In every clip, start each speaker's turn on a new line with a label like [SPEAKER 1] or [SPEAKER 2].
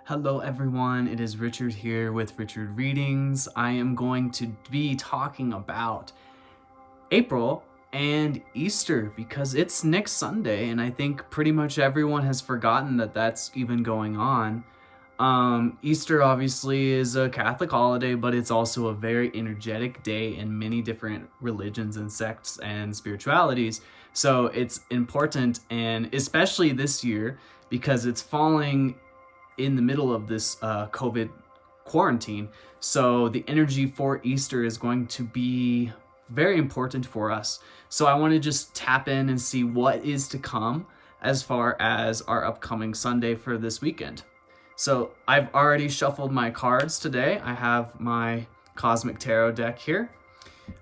[SPEAKER 1] Hello everyone, it is Richard here with Richard Readings. I am going to be talking about April and Easter because it's next Sunday and I think pretty much everyone has forgotten that that's even going on. Easter obviously is a Catholic holiday, but it's also a very energetic day in many different religions and sects and spiritualities. So it's important, and especially this year because it's falling in the middle of this COVID quarantine. So the energy for Easter is going to be very important for us. So I want to just tap in and see what is to come as far as our upcoming Sunday for this weekend. So I've already shuffled my cards today. I have my Cosmic Tarot deck here.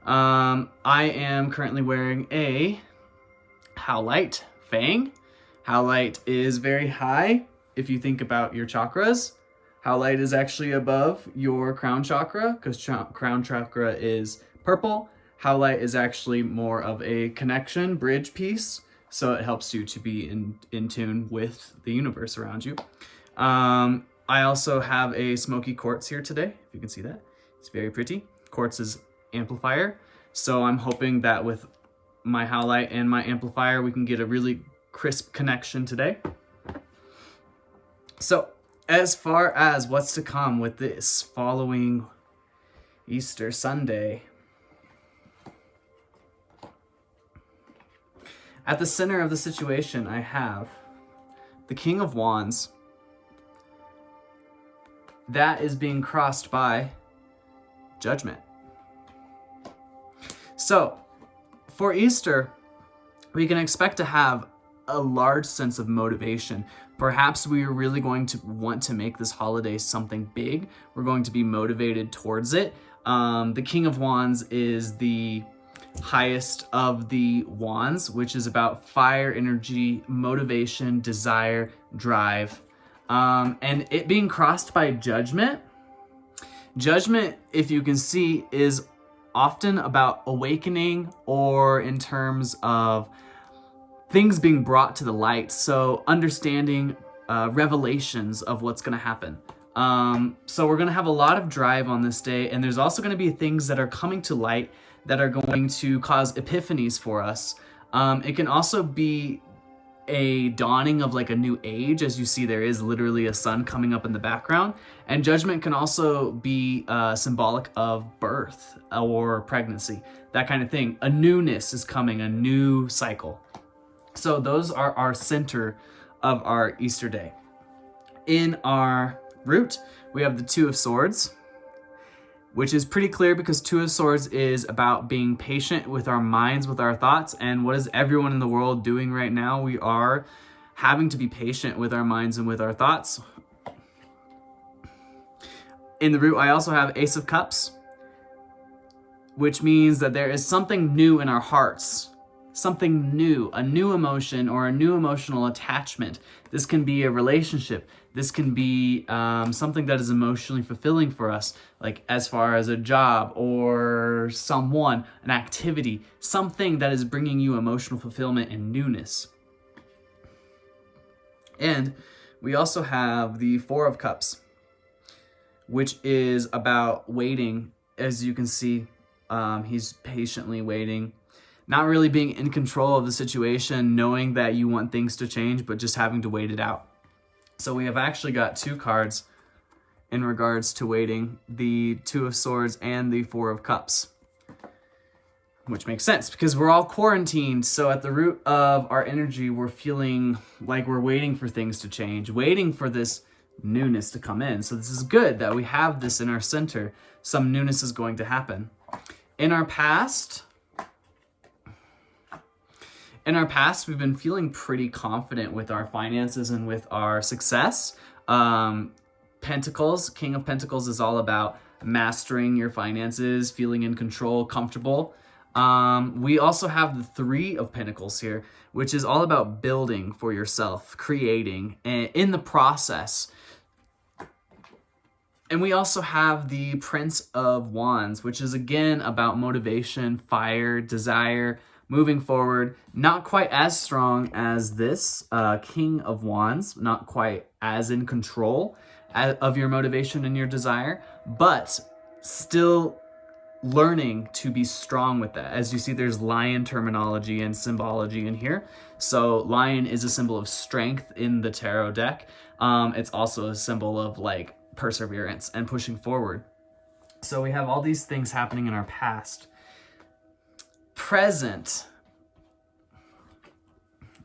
[SPEAKER 1] I am currently wearing a Howlite Fang. Howlite is very high. If you think about your chakras, Howlite is actually above your crown chakra because crown chakra is purple. Howlite is actually more of a connection, bridge piece, so it helps you to be in tune with the universe around you. I also have a smoky quartz here today, if you can see that. It's very pretty. Quartz is amplifier, so I'm hoping that with my Howlite and my amplifier, we can get a really crisp connection today. So, as far as what's to come with this following Easter Sunday, at the center of the situation, I have the King of Wands. That is being crossed by Judgment. So, for Easter, we can expect to have a large sense of motivation. Perhaps we are really going to want to make this holiday something big. We're going to be motivated towards it. The King of Wands is the highest of the wands, which is about fire, energy, motivation, desire, drive. And it being crossed by Judgment. Judgment, if you can see, is often about awakening or in terms of things being brought to the light. So understanding revelations of what's going to happen. So we're going to have a lot of drive on this day. And there's also going to be things that are coming to light that are going to cause epiphanies for us. It can also be a dawning of like a new age. As you see, there is literally a sun coming up in the background. And Judgment can also be symbolic of birth or pregnancy, that kind of thing. A newness is coming, a new cycle. So those are our center of our Easter day. In our root, we have the Two of Swords, which is pretty clear because Two of Swords is about being patient with our minds, with our thoughts. And what is everyone in the world doing right now? We are having to be patient with our minds and with our thoughts. In the root, I also have Ace of Cups, which means that there is something new in our hearts. Something new, a new emotion or a new emotional attachment. This can be a relationship. This can be something that is emotionally fulfilling for us, like as far as a job or someone, an activity, something that is bringing you emotional fulfillment and newness. And we also have the Four of Cups, which is about waiting. As you can see, he's patiently waiting. Not really being in control of the situation, knowing that you want things to change, but just having to wait it out. So we have actually got two cards in regards to waiting, the Two of Swords and the Four of Cups, which makes sense because we're all quarantined. So at the root of our energy, we're feeling like we're waiting for things to change, waiting for this newness to come in. So this is good that we have this in our center. Some newness is going to happen. In our past, we've been feeling pretty confident with our finances and with our success. Pentacles, King of Pentacles is all about mastering your finances, feeling in control, comfortable. We also have the Three of Pentacles here, which is all about building for yourself, creating, and in the process. And we also have the Prince of Wands, which is again about motivation, fire, desire, moving forward. Not quite as strong as this King of Wands, not quite as in control of your motivation and your desire, but still learning to be strong with that. As you see, there's lion terminology and symbology in here. So lion is a symbol of strength in the tarot deck. It's also a symbol of like perseverance and pushing forward. So we have all these things happening in our past. Present,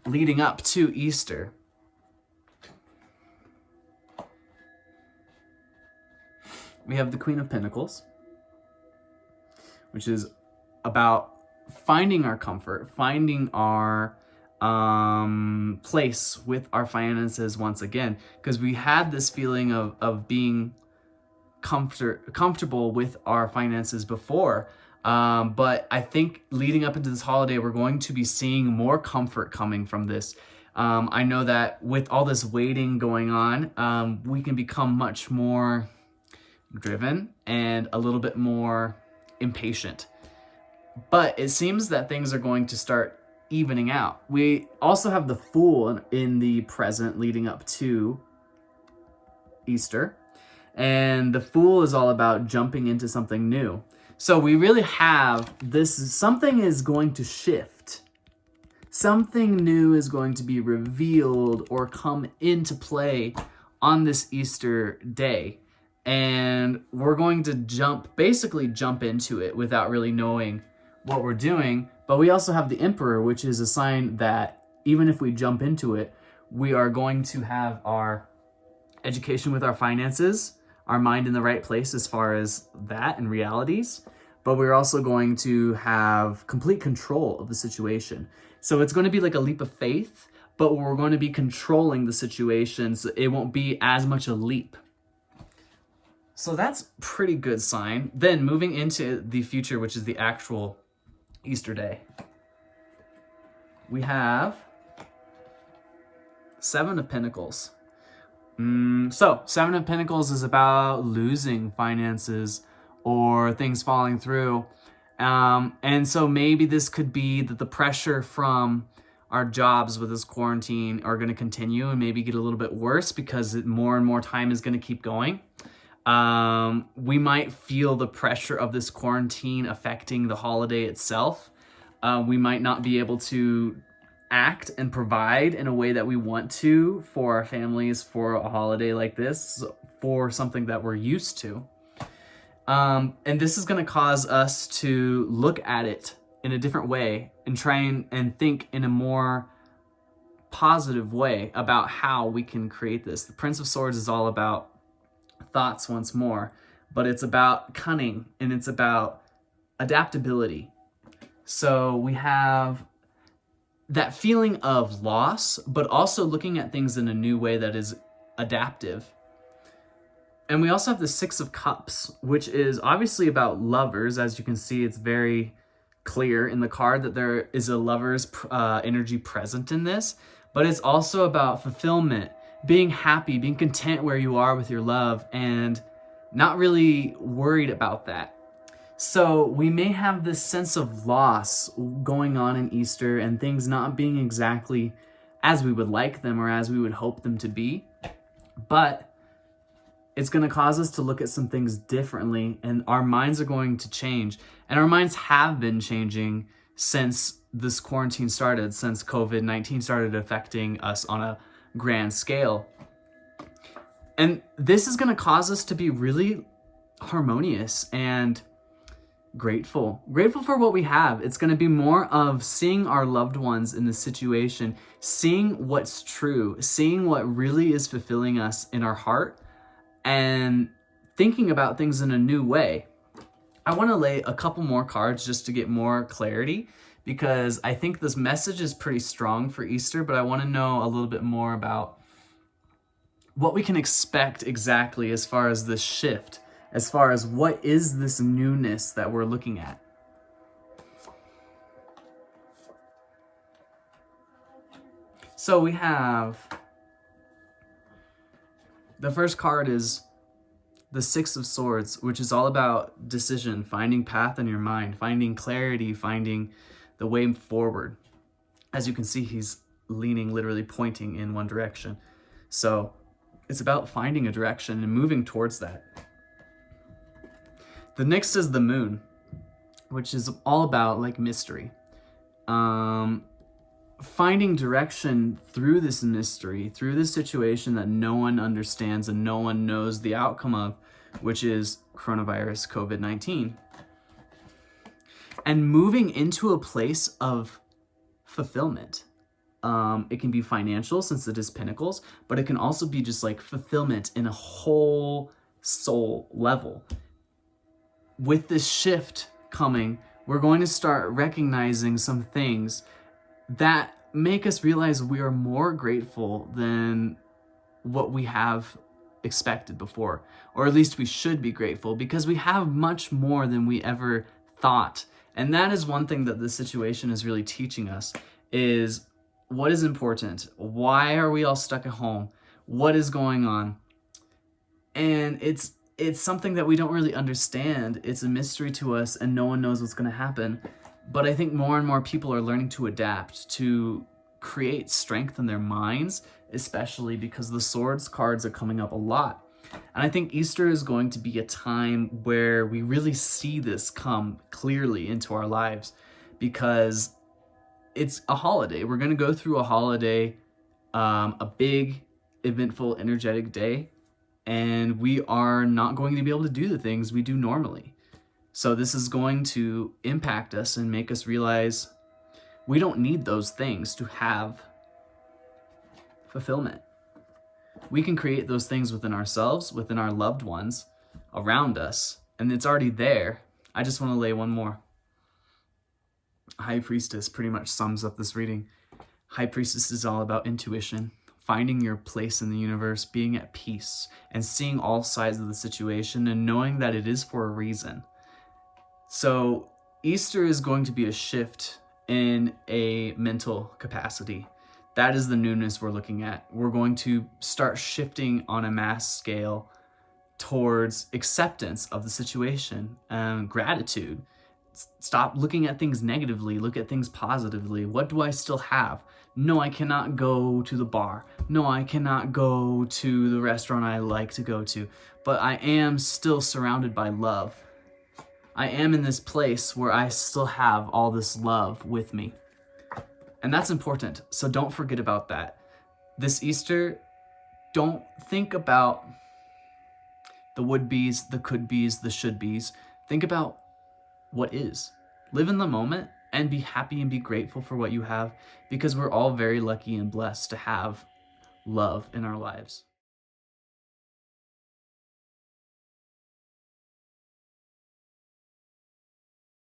[SPEAKER 1] leading up to Easter. We have the Queen of Pentacles, which is about finding our comfort, finding our place with our finances once again, because we had this feeling of being comfortable with our finances before, but I think leading up into this holiday, we're going to be seeing more comfort coming from this. I know that with all this waiting going on, we can become much more driven and a little bit more impatient. But it seems that things are going to start evening out. We also have the Fool in the present leading up to Easter. And the Fool is all about jumping into something new. So we really have this, something is going to shift. Something new is going to be revealed or come into play on this Easter day. And we're going to basically jump into it without really knowing what we're doing. But we also have the Emperor, which is a sign that even if we jump into it, we are going to have our education with our finances, our mind in the right place as far as that and realities. But we're also going to have complete control of the situation. So it's going to be like a leap of faith, but we're going to be controlling the situation, so it won't be as much a leap. So that's pretty good sign. Then moving into the future, which is the actual Easter day, we have Seven of Pentacles. So Seven of Pentacles is about losing finances or things falling through. And so maybe this could be that the pressure from our jobs with this quarantine are going to continue and maybe get a little bit worse because more and more time is going to keep going. We might feel the pressure of this quarantine affecting the holiday itself. We might not be able to act and provide in a way that we want to for our families for a holiday like this, for something that we're used to. And this is going to cause us to look at it in a different way and try and think in a more positive way about how we can create this. The Prince of Swords is all about thoughts once more, but it's about cunning and it's about adaptability. So we have that feeling of loss, but also looking at things in a new way that is adaptive. And we also have the Six of Cups, which is obviously about lovers. As you can see, it's very clear in the card that there is a lover's energy present in this, but it's also about fulfillment, being happy, being content where you are with your love, and not really worried about that. So we may have this sense of loss going on in Easter and things not being exactly as we would like them or as we would hope them to be. But it's going to cause us to look at some things differently, and our minds are going to change. And our minds have been changing since this quarantine started, since COVID-19 started affecting us on a grand scale. And this is going to cause us to be really harmonious and grateful for what we have. It's going to be more of seeing our loved ones in this situation, seeing what's true, seeing what really is fulfilling us in our heart, and thinking about things in a new way. I want to lay a couple more cards just to get more clarity, because I think this message is pretty strong for Easter, but I want to know a little bit more about what we can expect exactly as far as this shift, as far as what is this newness that we're looking at. So we have, the first card is the Six of Swords, which is all about decision, finding path in your mind, finding clarity, finding the way forward. As you can see, he's leaning, literally pointing in one direction. So It's about finding a direction and moving towards that. The next is the moon, which is all about like mystery. Finding direction through this mystery, through this situation that no one understands and no one knows the outcome of, which is coronavirus COVID-19. And moving into a place of fulfillment. It can be financial since it is Pentacles, but it can also be just like fulfillment in a whole soul level. With this shift coming, we're going to start recognizing some things that make us realize we are more grateful than what we have expected before, or at least we should be grateful because we have much more than we ever thought. And that is one thing that this situation is really teaching us, is what is important? Why are we all stuck at home? What is going on? And it's something that we don't really understand. It's a mystery to us and no one knows what's going to happen. But I think more and more people are learning to adapt, to create strength in their minds, especially because the swords cards are coming up a lot. And I think Easter is going to be a time where we really see this come clearly into our lives, because it's a holiday. We're going to go through a holiday, a big, eventful, energetic day, and we are not going to be able to do the things we do normally. So this is going to impact us and make us realize we don't need those things to have fulfillment. We can create those things within ourselves, within our loved ones, around us, and it's already there. I just want to lay one more. High Priestess pretty much sums up this reading. High Priestess is all about intuition, finding your place in the universe, being at peace, and seeing all sides of the situation and knowing that it is for a reason. So Easter is going to be a shift in a mental capacity. That is the newness we're looking at. We're going to start shifting on a mass scale towards acceptance of the situation and gratitude. Stop looking at things negatively, look at things positively. What do I still have? No, I cannot go to the bar. No, I cannot go to the restaurant I like to go to, but I am still surrounded by love. I am in this place where I still have all this love with me. And that's important, so don't forget about that. This Easter, don't think about the would-bes, the could-bes, the should-bes. Think about what is. Live in the moment and be happy and be grateful for what you have, because we're all very lucky and blessed to have love in our lives.